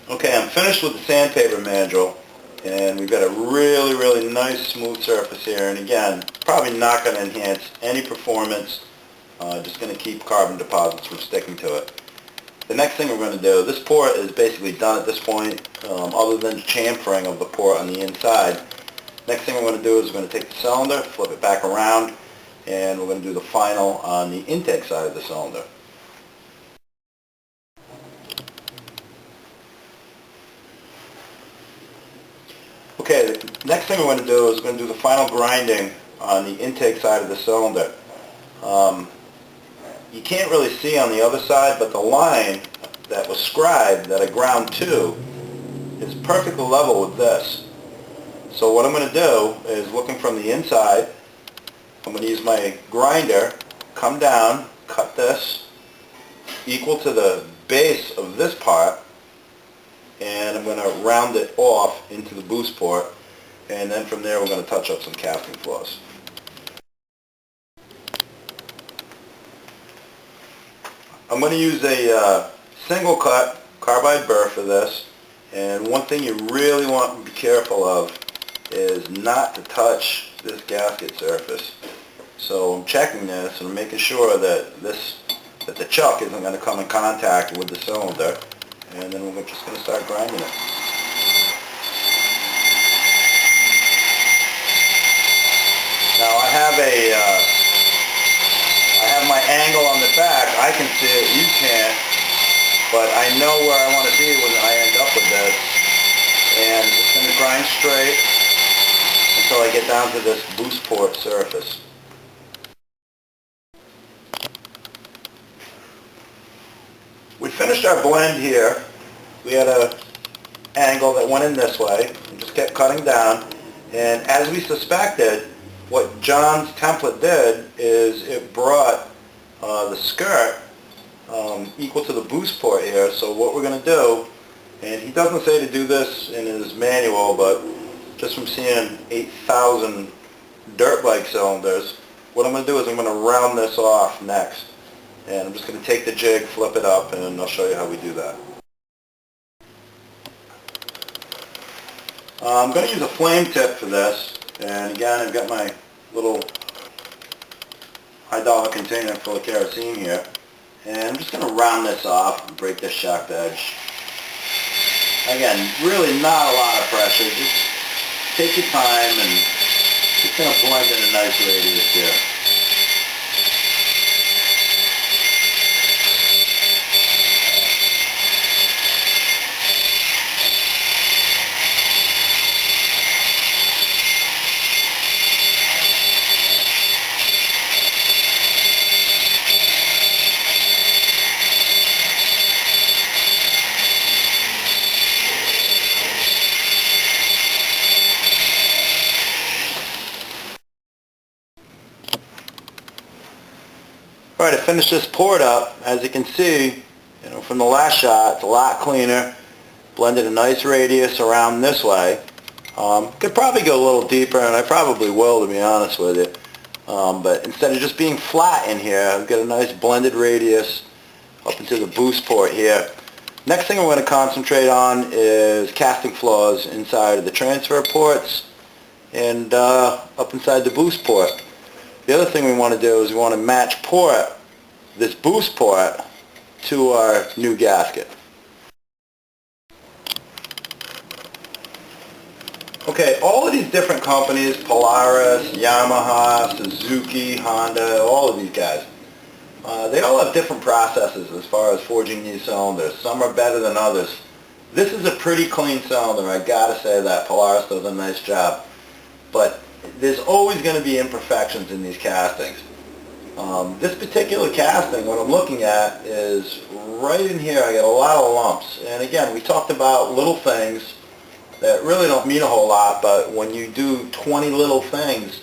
Okay, I'm finished with the sandpaper mandrel, and we've got a really nice smooth surface here. And again, probably not going to enhance any performance, just going to keep carbon deposits from sticking to it. The next thing we're going to do, this port is basically done at this point, other than chamfering of the port on the inside. Next thing we're going to do is we're going to take the cylinder, flip it back around, and we're going to do the final on the intake side of the cylinder. Okay, the next thing we're going to do is we're going to do the final grinding on the intake side of the cylinder. You can't really see on the other side, but the line that was scribed that I ground to is perfectly level with this. So what I'm going to do is, looking from the inside, I'm going to use my grinder, come down, cut this equal to the base of this part, and I'm going to round it off into the boost port, and then from there we're going to touch up some casting flaws. I'm going to use a single cut carbide burr for this, and one thing you really want to be careful of is not to touch this gasket surface. So I'm checking this and making sure that the chuck isn't going to come in contact with the cylinder, and then we're just going to start grinding it. Now I have my angle on the back. I can see it, you can't, but I know where I want to be when I end up with this, and it's going to grind straight until I get down to this boost port surface. We finished our blend here. We had an angle that went in this way and just kept cutting down, and as we suspected, what John's template did is it brought the skirt equal to the boost port here. So what we're going to do, and he doesn't say to do this in his manual, but just from seeing 8,000 dirt bike cylinders, what I'm going to do is I'm going to round this off next. And I'm just going to take the jig, flip it up, and I'll show you how we do that. I'm going to use a flame tip for this, and again I've got my little $1 container full of kerosene here, and I'm just going to round this off and break this sharp edge. Again, really not a lot of pressure, just take your time and just going to blend in a nice radius here. Alright, I finished this port up. As you can see, from the last shot, it's a lot cleaner. Blended a nice radius around this way. Could probably go a little deeper, and I probably will, to be honest with you. But instead of just being flat in here, I've got a nice blended radius up into the boost port here. Next thing I'm going to concentrate on is casting flaws inside of the transfer ports and up inside the boost port. The other thing we want to do is we want to match port this boost port to our new gasket. Okay, all of these different companies, Polaris, Yamaha, Suzuki, Honda, all of these guys, they all have different processes as far as forging these cylinders. Some are better than others. This is a pretty clean cylinder, I gotta say that. Polaris does a nice job. But there's always going to be imperfections in these castings. This particular casting, what I'm looking at is right in here. I got a lot of lumps, and again, we talked about little things that really don't mean a whole lot, but when you do 20 little things,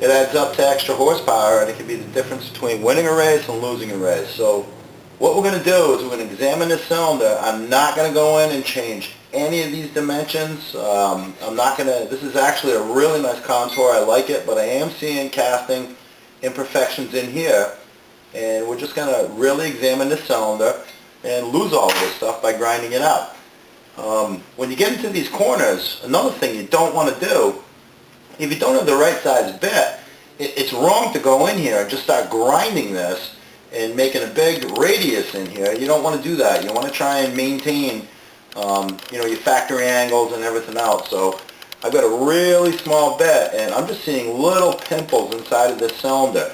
it adds up to extra horsepower, and it can be the difference between winning a race and losing a race. So what we're going to do is we're going to examine this cylinder. I'm not going to go in and change any of these dimensions. I'm not going to, this is actually a really nice contour. I like it, but I am seeing casting imperfections in here, and we're just going to really examine this cylinder and lose all of this stuff by grinding it out. When you get into these corners, another thing you don't want to do, if you don't have the right size bit, it's wrong to go in here and just start grinding this and making a big radius in here. You don't want to do that. You want to try and maintain your factory angles and everything else. So I've got a really small bit, and I'm just seeing little pimples inside of this cylinder.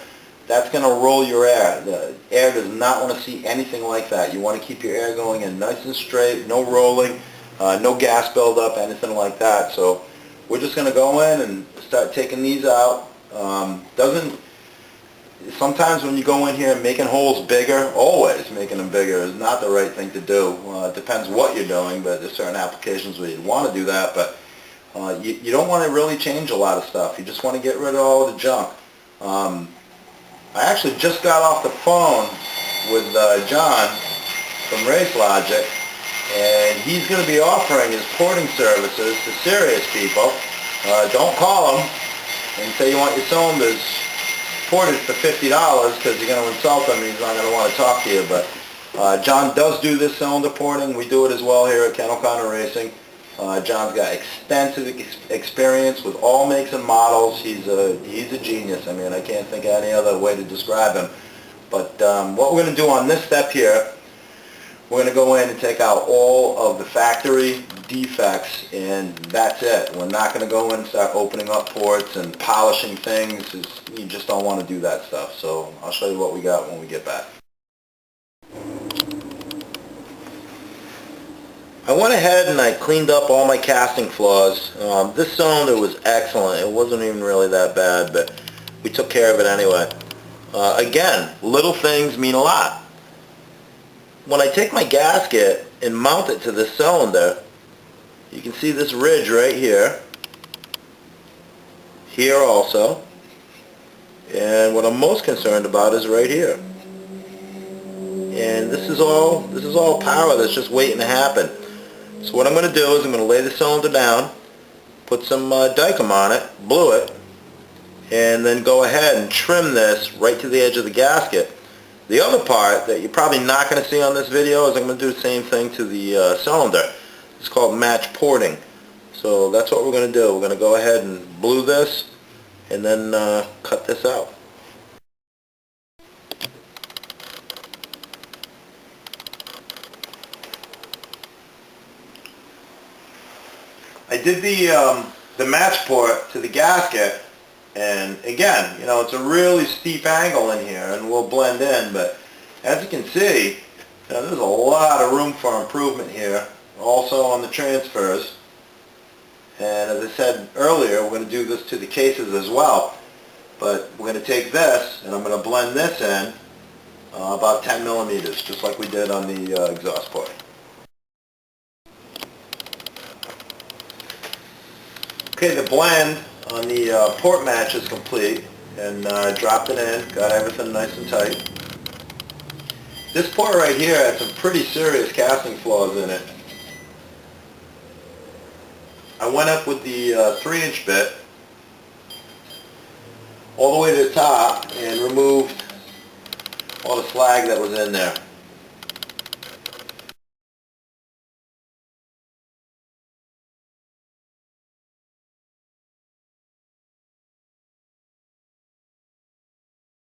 That's going to roll your air. The air does not want to see anything like that. You want to keep your air going in nice and straight, no rolling, no gas buildup, anything like that. So we're just going to go in and start taking these out. Sometimes when you go in here making holes bigger, always making them bigger is not the right thing to do. It depends what you're doing, but there's certain applications where you'd want to do that, but you don't want to really change a lot of stuff. You just want to get rid of all the junk. I actually just got off the phone with John from Race Logic, and he's going to be offering his porting services to serious people. Don't call him and say you want your cylinders ported for $50 because you're going to insult him and he's not going to want to talk to you. But John does do this cylinder porting. We do it as well here at Kennel Corner Racing. John's got extensive experience with all makes and models. He's a genius. I mean, I can't think of any other way to describe him. But what we're going to do on this step here, we're going to go in and take out all of the factory defects, and that's it. We're not going to go in and start opening up ports and polishing things. You just don't want to do that stuff. So I'll show you what we got when we get back. I went ahead and I cleaned up all my casting flaws. This cylinder was excellent. It wasn't even really that bad, but we took care of it anyway. Again, little things mean a lot. When I take my gasket and mount it to this cylinder, you can see this ridge right here. Here also. And what I'm most concerned about is right here. And this is all power that's just waiting to happen. So what I'm going to do is I'm going to lay the cylinder down, put some Dykem on it, blue it, and then go ahead and trim this right to the edge of the gasket. The other part that you're probably not going to see on this video is I'm going to do the same thing to the cylinder. It's called match porting. So that's what we're going to do. We're going to go ahead and blue this and then cut this out. I did the match port to the gasket, and again, it's a really steep angle in here, and we'll blend in, but as you can see, there's a lot of room for improvement here, also on the transfers. And as I said earlier, we're going to do this to the cases as well, but we're going to take this, and I'm going to blend this in about 10 millimeters, just like we did on the exhaust port. Okay, the blend on the port match is complete, and dropped it in, got everything nice and tight. This port right here had some pretty serious casting flaws in it. I went up with the 3-inch bit all the way to the top and removed all the slag that was in there.